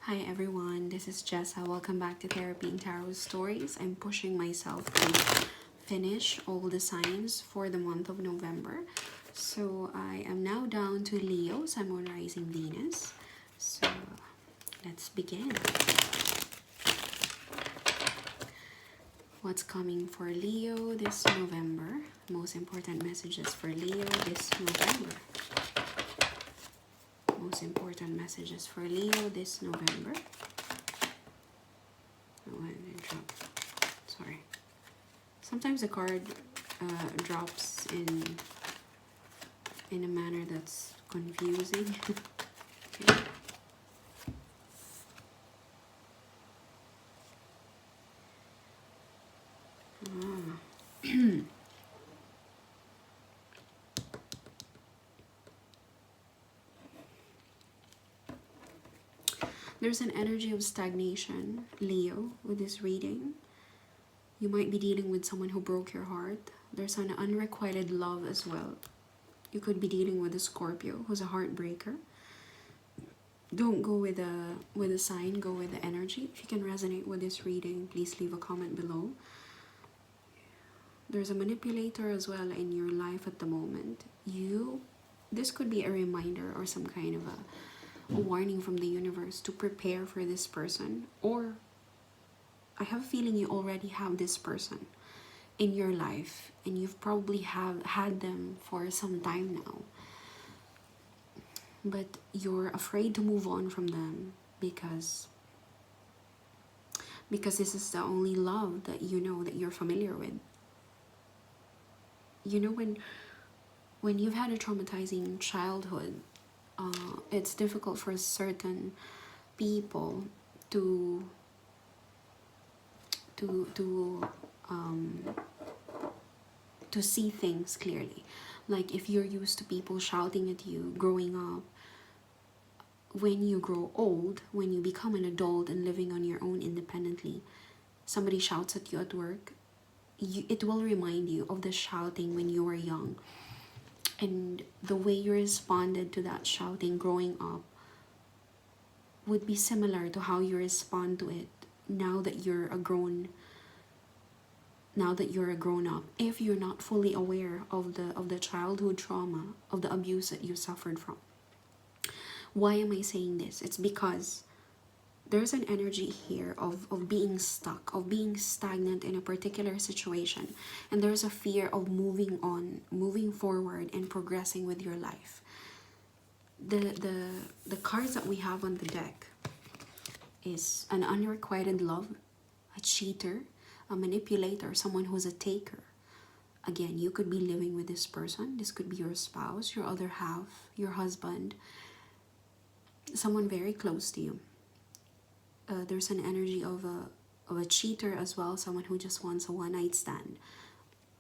Hi everyone, this is Jessa. Welcome back to Therapy and Tarot Stories. I'm pushing myself to finish all the signs for the month of November. So I am now down to Leo, Sun, Moon, Rising, Venus. So let's begin. What's coming for Leo this November? Most important messages for Leo this November. Most important messages for Leo this November. Oh, I dropped. Sorry. Sometimes the card drops in a manner that's confusing. Okay. There's an energy of stagnation, Leo, with this reading. You might be dealing with someone who broke your heart. There's an unrequited love as well. You could be dealing with a Scorpio who's a heartbreaker. Don't go with a sign, go with the energy. If you can resonate with this reading, please leave a comment below. There's a manipulator as well in your life at the moment. This could be a reminder or some kind of a warning from the universe to prepare for this person, or I have a feeling you already have this person in your life and you've probably had them for some time now, but you're afraid to move on from them because this is the only love that you know, that you're familiar with. You know, when you've had a traumatizing childhood, it's difficult for certain people to see things clearly. Like if you're used to people shouting at you growing up, when you grow old, when you become an adult and living on your own independently, somebody shouts at you at work, it will remind you of the shouting when you were young. And the way you responded to that shouting growing up would be similar to how you respond to it now that you're a grown up, if you're not fully aware of the childhood trauma, of the abuse that you suffered from. Why am I saying this? It's because there's an energy here of being stuck, of being stagnant in a particular situation, and there's a fear of moving on, moving forward, and progressing with your life. The cards that we have on the deck is an unrequited love, a cheater, a manipulator, someone who's a taker. Again, you could be living with this person. This could be your spouse, your other half, your husband, someone very close to you. There's an energy of a cheater as well, someone who just wants a one-night stand.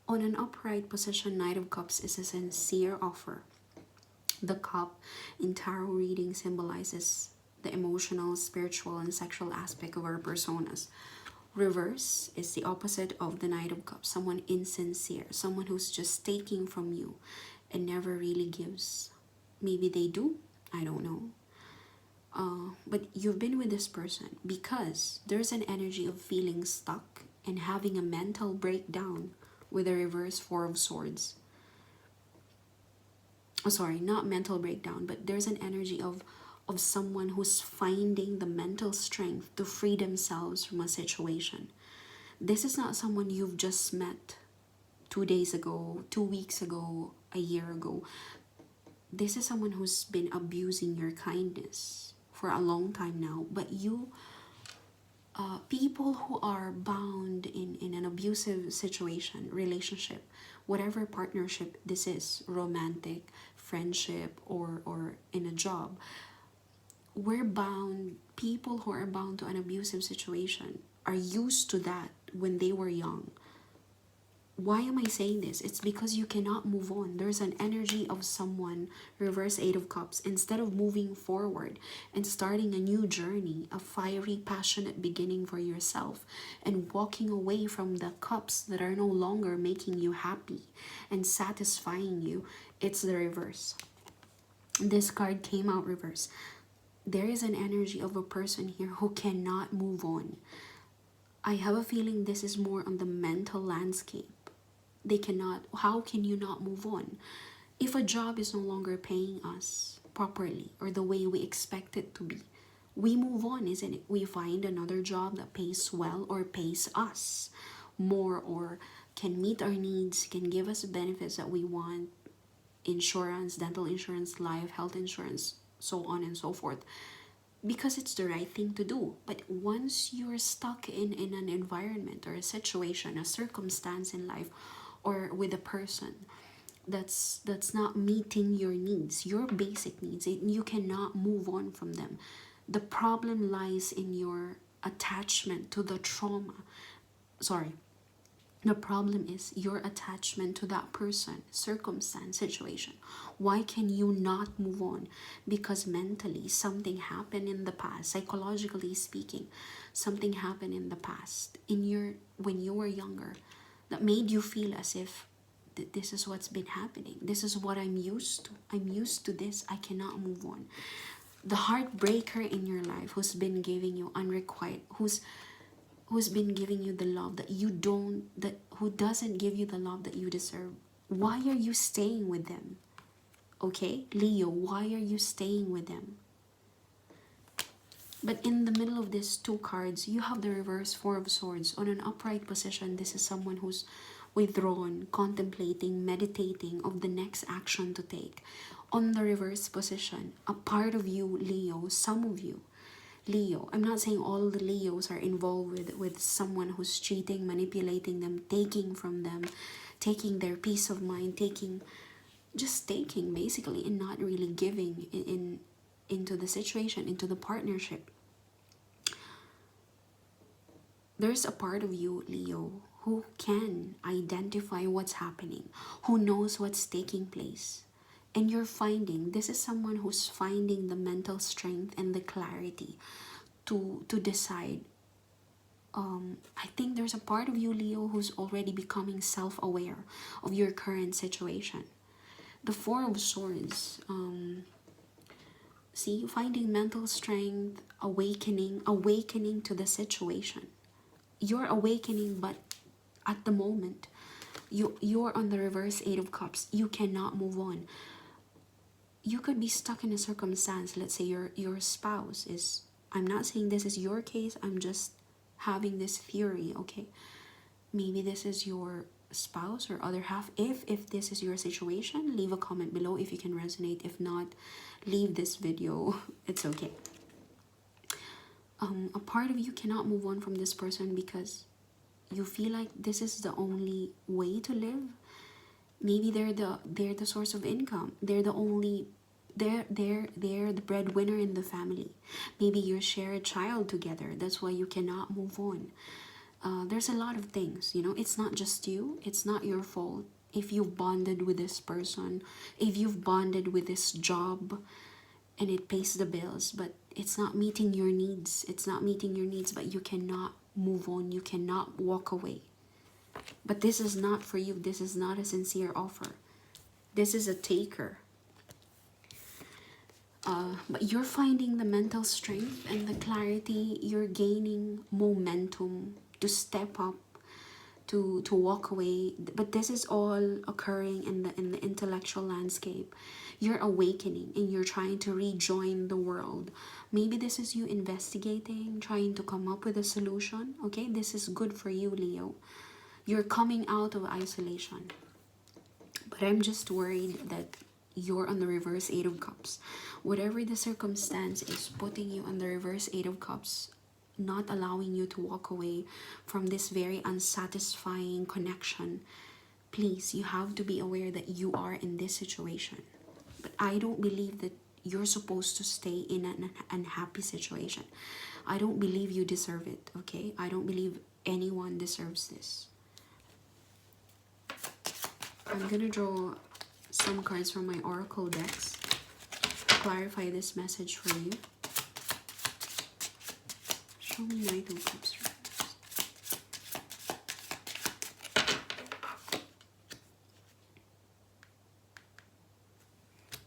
On an upright position, Knight of Cups is a sincere offer. The cup in tarot reading symbolizes the emotional, spiritual, and sexual aspect of our personas. Reverse is the opposite of the Knight of Cups, someone insincere, someone who's just taking from you and never really gives. Maybe they do, I don't know. But you've been with this person because there's an energy of feeling stuck and having a mental breakdown with a reverse Four of Swords. Oh, sorry, not mental breakdown, but there's an energy of someone who's finding the mental strength to free themselves from a situation. This is not someone you've just met 2 days ago, 2 weeks ago, a year ago. This is someone who's been abusing your kindness for a long time now, but people who are bound in an abusive situation, relationship, whatever partnership this is, romantic, friendship, or in a job, we're bound. People who are bound to an abusive situation are used to that when they were young. Why am I saying this? It's because you cannot move on. There's an energy of someone, reverse Eight of Cups, instead of moving forward and starting a new journey, a fiery, passionate beginning for yourself, and walking away from the cups that are no longer making you happy and satisfying you, it's the reverse. This card came out reverse. there is an energy of a person here who cannot move on. I have a feeling this is more on the mental landscape. They cannot. How can you not move on? If a job is no longer paying us properly or the way we expect it to be, we move on, isn't it? We find another job that pays well or pays us more or can meet our needs, can give us benefits that we want, insurance, dental insurance, life, health insurance, so on and so forth, because it's the right thing to do. But once you're stuck in an environment or a situation, a circumstance in life, or with a person that's not meeting your needs, your basic needs, you cannot move on from them. The problem lies in your attachment to the trauma. Sorry, the problem is your attachment to that person, circumstance, situation. Why can you not move on? Because mentally something happened in the past, psychologically speaking, something happened in the past when you were younger that made you feel as if this is what's been happening. This is what I'm used to. I'm used to this. I cannot move on. The heartbreaker in your life who's been giving you unrequited, who's been giving you the love that you don't, who doesn't give you the love that you deserve. Why are you staying with them? Okay, Leo, why are you staying with them? But in the middle of these two cards, you have the reverse Four of Swords. On an upright position, this is someone who's withdrawn, contemplating, meditating of the next action to take. On the reverse position, a part of you, Leo, some of you, Leo, I'm not saying all the Leos are involved with someone who's cheating, manipulating them, taking from them, taking their peace of mind, just taking basically, and not really giving into the situation, into the partnership. There's a part of you, Leo, who can identify what's happening, who knows what's taking place. And this is someone who's finding the mental strength and the clarity to decide. I think there's a part of you, Leo, who's already becoming self-aware of your current situation. The Four of Swords, see, finding mental strength, awakening to the situation. You're awakening, but at the moment, you're on the reverse Eight of Cups. You cannot move on. You could be stuck in a circumstance. Let's say your spouse is, I'm not saying this is your case, I'm just having this theory, okay? Maybe this is your spouse or other half. If this is your situation, leave a comment below if you can resonate. If not, leave this video. It's okay. A part of you cannot move on from this person because you feel like this is the only way to live. Maybe they're the source of income. They're the breadwinner in the family. Maybe you share a child together. That's why you cannot move on. There's a lot of things, you know. It's not just you. It's not your fault. If you've bonded with this person, if you've bonded with this job, and it pays the bills, but it's not meeting your needs. It's not meeting your needs, but you cannot move on. You cannot walk away. But this is not for you. This is not a sincere offer. This is a taker. But you're finding the mental strength and the clarity. You're gaining momentum to step up, to walk away. But this is all occurring in the intellectual landscape. You're awakening and you're trying to rejoin the world. Maybe this is you investigating, trying to come up with a solution. Okay, this is good for you, Leo. You're coming out of isolation. But I'm just worried that you're on the reverse Eight of Cups. Whatever the circumstance is putting you on the reverse Eight of Cups, not allowing you to walk away from this very unsatisfying connection. Please, you have to be aware that you are in this situation. But I don't believe that you're supposed to stay in an unhappy situation. I don't believe you deserve it, okay? I don't believe anyone deserves this. I'm gonna draw some cards from my oracle decks to clarify this message for you. Show me Knight of Cups.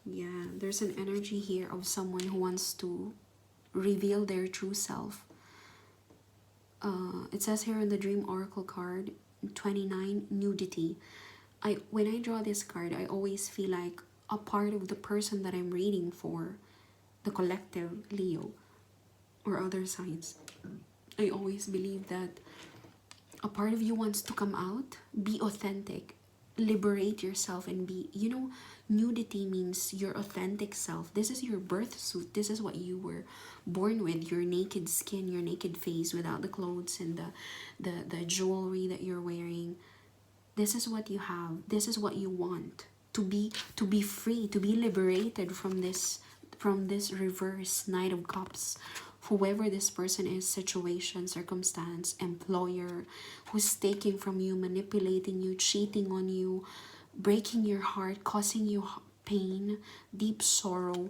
Yeah, there's an energy here of someone who wants to reveal their true self. It says here in the Dream Oracle card, 29, nudity. When I draw this card, I always feel like a part of the person that I'm reading for, the collective Leo or other signs, I always believe that a part of you wants to come out, be authentic, liberate yourself, and be, you know, nudity means your authentic self. This is your birth suit. This is what you were born with, your naked skin, your naked face without the clothes and the jewelry that you're wearing. This is what you have. This is what you want. To be free, to be liberated from this reverse Knight of Cups. Whoever this person is, situation, circumstance, employer, who's taking from you, manipulating you, cheating on you, breaking your heart, causing you pain, deep sorrow.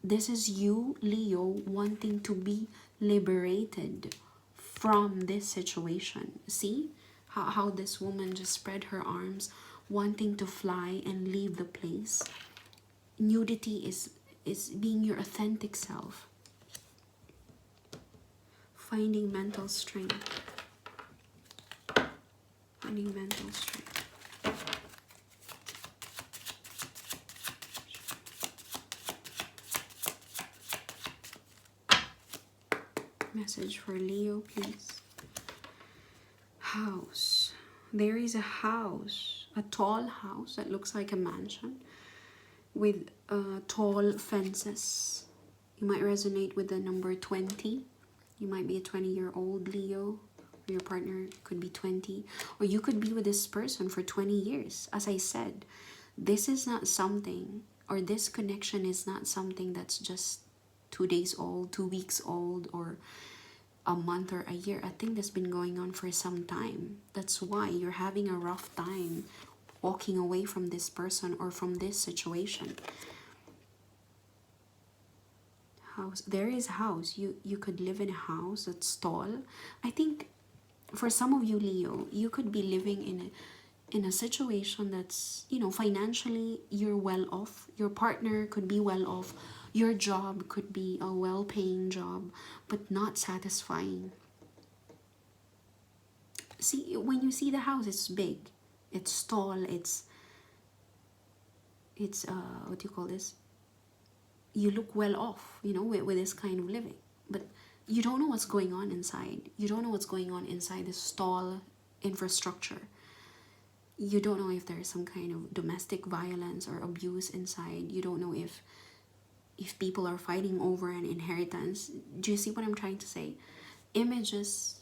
This is you, Leo, wanting to be liberated from this situation. See how this woman just spread her arms, wanting to fly and leave the place. Nudity is being your authentic self. Finding mental strength. Finding mental strength. Message for Leo, please. House. There is a house, a tall house that looks like a mansion with tall fences. You might resonate with the number 20. You might be a 20-year-old Leo, or your partner could be 20, or you could be with this person for 20 years. As I said, this is not something, or this connection is not something that's just 2 days old, 2 weeks old, or a month or a year. I think that's been going on for some time. That's why you're having a rough time walking away from this person or from this situation. House. There is a house. You could live in a house that's tall. I think for some of you, Leo, you could be living in a situation that's, you know, financially you're well off. Your partner could be well off. Your job could be a well-paying job, but not satisfying. See, when you see the house, it's big, it's tall, it's what do you call this? You look well off, you know, with this kind of living, but you don't know what's going on inside. You don't know what's going on inside this tall infrastructure. You don't know if there's some kind of domestic violence or abuse inside. You don't know if people are fighting over an inheritance. Do you see what I'm trying to say? Images,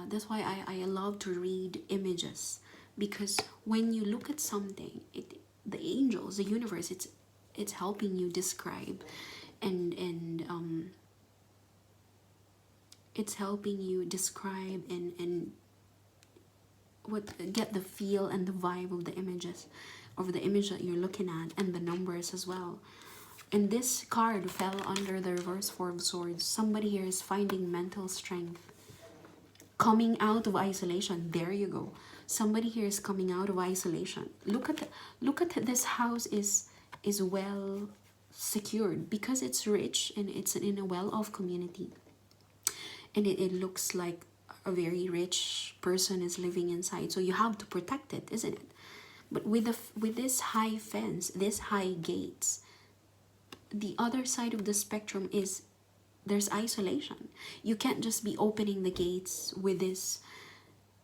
that's why I love to read images, because when you look at something, the angels, the universe, it's helping you describe and it's helping you describe and get the feel and the vibe of the images, of the image that you're looking at, and the numbers as well. And this card fell under the reverse Four of Swords. Somebody here is finding mental strength, coming out of isolation. There you go. Somebody here is coming out of isolation. Look at this house is well secured because it's rich and it's in a well-off community, and it looks like a very rich person is living inside. So you have to protect it, isn't it? But with this high fence, this high gates, the other side of the spectrum is there's isolation. You can't just be opening the gates with this,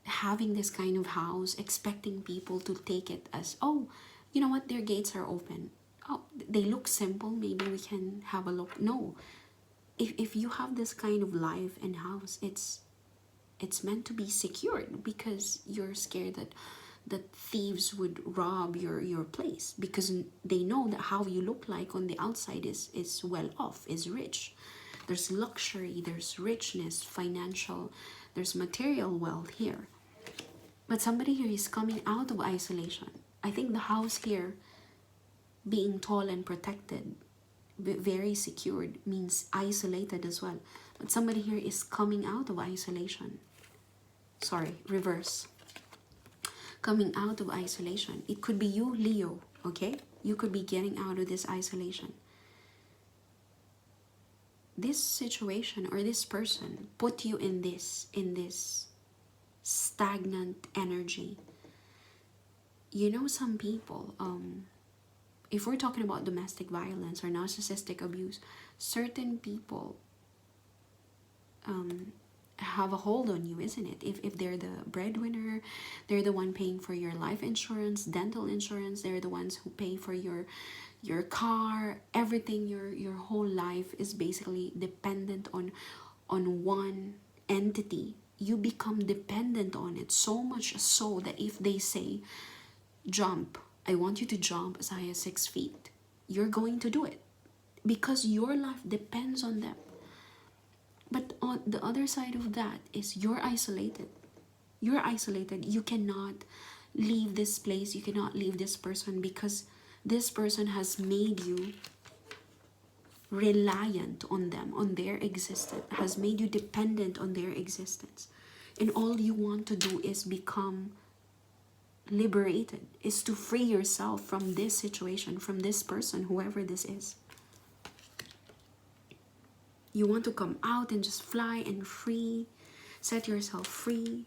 having this kind of house, expecting people to take it as, oh, you know what, their gates are open. Oh, they look simple, maybe we can have a look. No, if you have this kind of life and house, it's meant to be secured, because you're scared that thieves would rob your place, because they know that how you look like on the outside is well off, is rich. There's luxury, there's richness, financial, there's material wealth here. But somebody here is coming out of isolation. I think the house here being tall and protected, very secured, means isolated as well. But somebody here is coming out of isolation. Sorry, reverse. Coming out of isolation. It could be you, Leo, okay? You could be getting out of this isolation. this situation or this person put you in this stagnant energy. You know, some people, if we're talking about domestic violence or narcissistic abuse, certain people have a hold on you, isn't it? If they're the breadwinner, they're the one paying for your life insurance, dental insurance, they're the ones who pay for your car, everything. Your whole life is basically dependent on one entity. You become dependent on it, so much so that if they say jump, I want you to jump as high as 6 feet, you're going to do it because your life depends on them. But on the other side of that is you're isolated. You're isolated. You cannot leave this place. You cannot leave this person because this person has made you reliant on them, on their existence, has made you dependent on their existence. And all you want to do is become liberated, is to free yourself from this situation, from this person, whoever this is. You want to come out and just fly and free, set yourself free.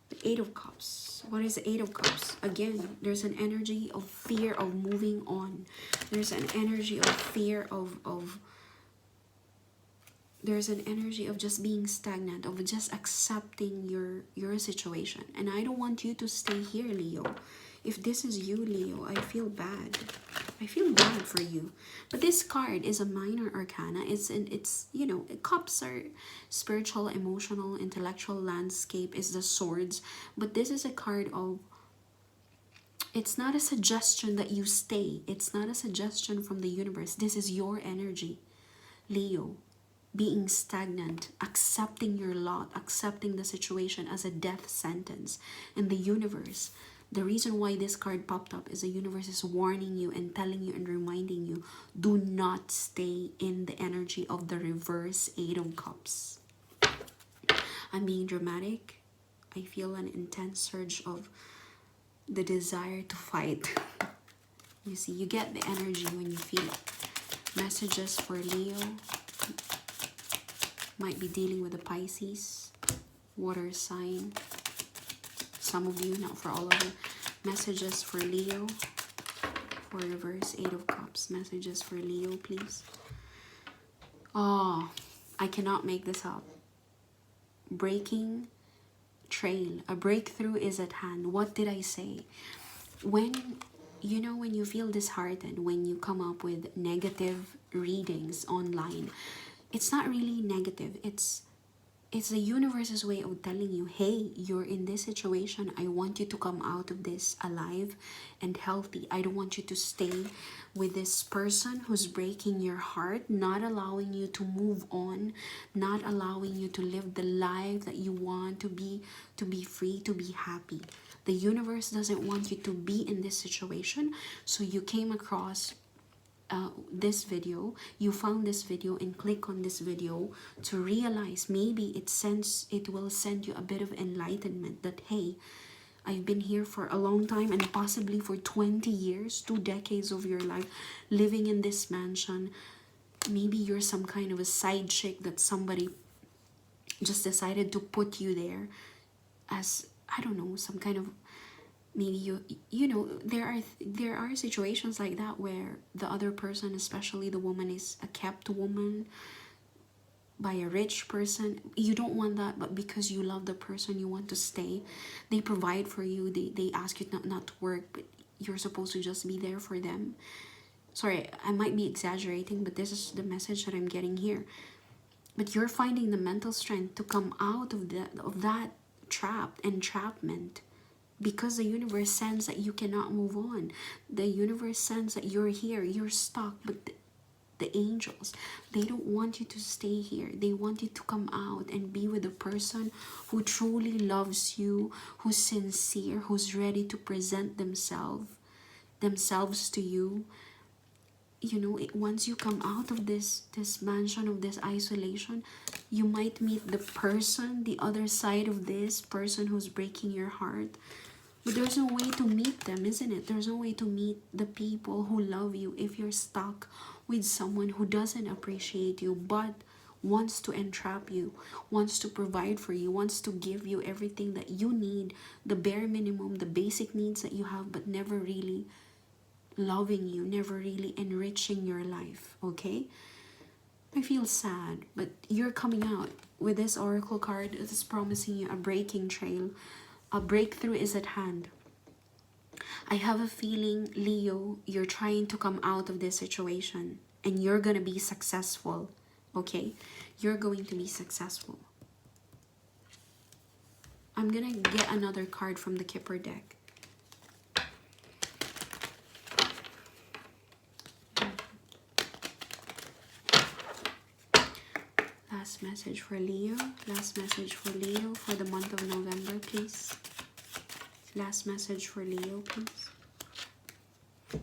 The Eight of Cups. What is the Eight of Cups? Again, there's an energy of fear of moving on. There's an energy of fear of there's an energy of just being stagnant, of just accepting your situation. And I don't want you to stay here, Leo. If this is you, Leo, I feel bad. I feel bad for you. But this card is a minor arcana. It's you know, cups are spiritual, emotional, intellectual landscape is the swords. But this is a card of, it's not a suggestion that you stay. It's not a suggestion from the universe. This is your energy, Leo. Being stagnant, accepting your lot, accepting the situation as a death sentence. And the universe, the reason why this card popped up is the universe is warning you and telling you and reminding you, do not stay in the energy of the reverse Eight of Cups. I'm being dramatic. I feel an intense surge of the desire to fight. You see, you get the energy when you feel it. Messages for Leo. Might be dealing with a Pisces, water sign. Some of you, not for all of you. Messages for Leo. For reverse Eight of Cups. Messages for Leo, please. Oh, I cannot make this up. Breaking trail. A breakthrough is at hand. What did I say? When, you know, when you feel disheartened, when you come up with negative readings online, it's not really negative. It's the universe's way of telling you, hey, you're in this situation. I want you to come out of this alive and healthy. I don't want you to stay with this person who's breaking your heart, not allowing you to move on, not allowing you to live the life that you want to be free, to be happy. The universe doesn't want you to be in this situation. So you came across this video, you found this video and click on this video to realize maybe it will send you a bit of enlightenment that, hey, I've been here for a long time and possibly for 20 years, 2 decades of your life living in this mansion. Maybe you're some kind of a side chick that somebody just decided to put you there as, I don't know, some kind of, maybe you know, there are situations like that where the other person, especially the woman, is a kept woman by a rich person. You don't want that, but because you love the person, you want to stay. They provide for you. They ask you not to work, but you're supposed to just be there for them. Sorry, I might be exaggerating, but this is the message that I'm getting here. But you're finding the mental strength to come out of that entrapment. Because the universe sends that you cannot move on. The universe sends that you're here, you're stuck. But the angels, they don't want you to stay here. They want you to come out and be with a person who truly loves you, who's sincere, who's ready to present themselves to you. You know, once you come out of this mansion, of this isolation, you might meet the person, the other side of this person who's breaking your heart. But there's no way to meet them, isn't it? There's no way to meet the people who love you if you're stuck with someone who doesn't appreciate you but wants to entrap you, wants to provide for you, wants to give you everything that you need, the bare minimum, the basic needs that you have, but never really loving you, never really enriching your life, okay? I feel sad, but you're coming out with this oracle card that is promising you a breaking trail. A breakthrough is at hand. I have a feeling, Leo, you're trying to come out of this situation and you're going to be successful, okay? You're going to be successful. I'm going to get another card from the Kipper deck. Last message for Leo. Last message for Leo for the month of November, please. Last message for Leo, please.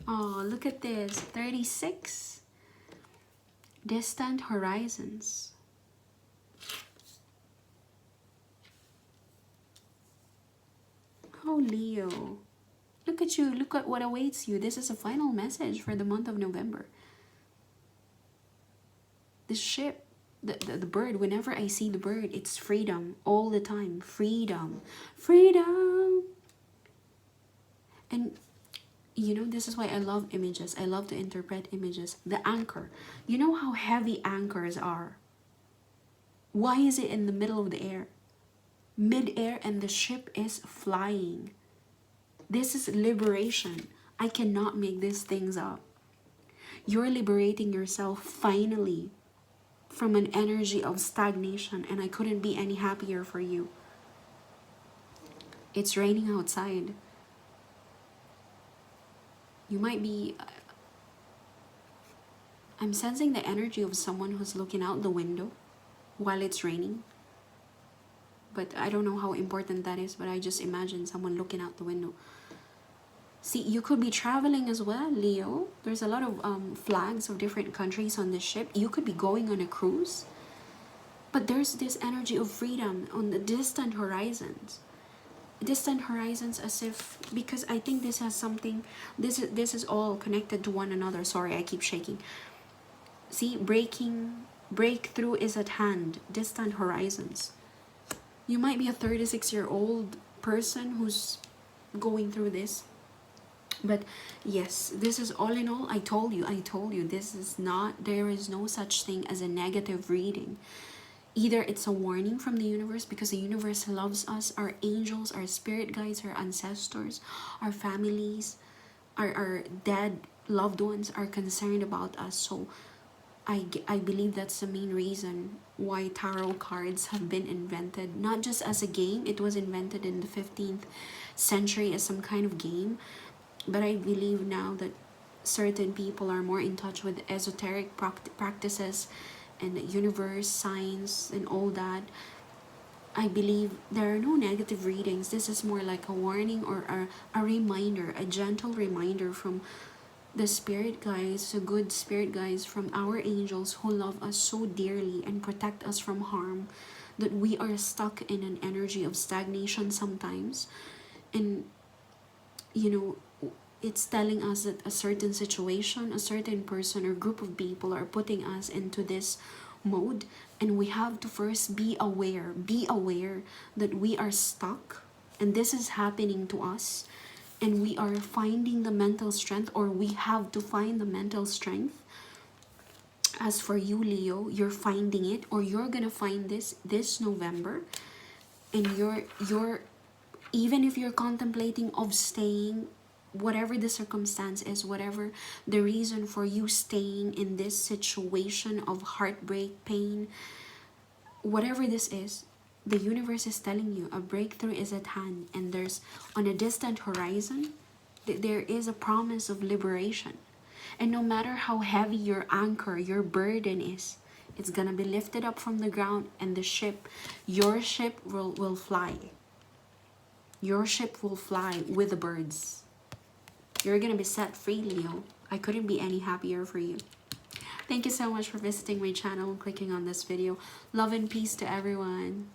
Oh, look at this. 36. Distant horizons. Oh, Leo. Look at you. Look at what awaits you. This is a final message for the month of November. This ship, the bird, whenever I see the bird, it's freedom all the time. Freedom. Freedom. And you know, this is why I love images. I love to interpret images. The anchor. You know how heavy anchors are? Why is it in the middle of the air? Mid-air, and the ship is flying. This is liberation. I cannot make these things up. You're liberating yourself finally from an energy of stagnation, and I couldn't be any happier for you. It's raining outside. You might be... I'm sensing the energy of someone who's looking out the window while it's raining. But I don't know how important that is, but I just imagine someone looking out the window. See, you could be traveling as well, Leo. There's a lot of flags of different countries on this ship. You could be going on a cruise. But there's this energy of freedom on the distant horizons. Distant horizons, as if, because I think this has something, this is all connected to one another. Sorry, I keep shaking. See, breakthrough is at hand. Distant horizons. You might be a 36-year-old person who's going through this. But yes, this is all in all, I told you, this is not, there is no such thing as a negative reading. Either it's a warning from the universe, because the universe loves us, our angels, our spirit guides, our ancestors, our families, our dead loved ones are concerned about us. So I believe that's the main reason why tarot cards have been invented. Not just as a game, it was invented in the 15th century as some kind of game. But I believe now that certain people are more in touch with esoteric practices and the universe, science, and all that. I believe there are no negative readings. This is more like a warning or a reminder, a gentle reminder from the spirit guides, the good spirit guides, from our angels who love us so dearly and protect us from harm, that we are stuck in an energy of stagnation sometimes. And, you know, it's telling us that a certain situation, a certain person or group of people are putting us into this mode, and we have to first be aware that we are stuck and this is happening to us, and we are finding the mental strength, or we have to find the mental strength. As for you, Leo, you're finding it, or you're gonna find this November, and you're even if you're contemplating of staying, whatever the circumstance is, whatever the reason for you staying in this situation of heartbreak, pain, whatever this is, the universe is telling you a breakthrough is at hand, and there's on a distant horizon, there is a promise of liberation. And no matter how heavy your anchor, your burden is, it's gonna be lifted up from the ground, and the ship, your ship will fly. Your ship will fly with the birds. You're gonna be set free, Leo. I couldn't be any happier for you. Thank you so much for visiting my channel and clicking on this video. Love and peace to everyone.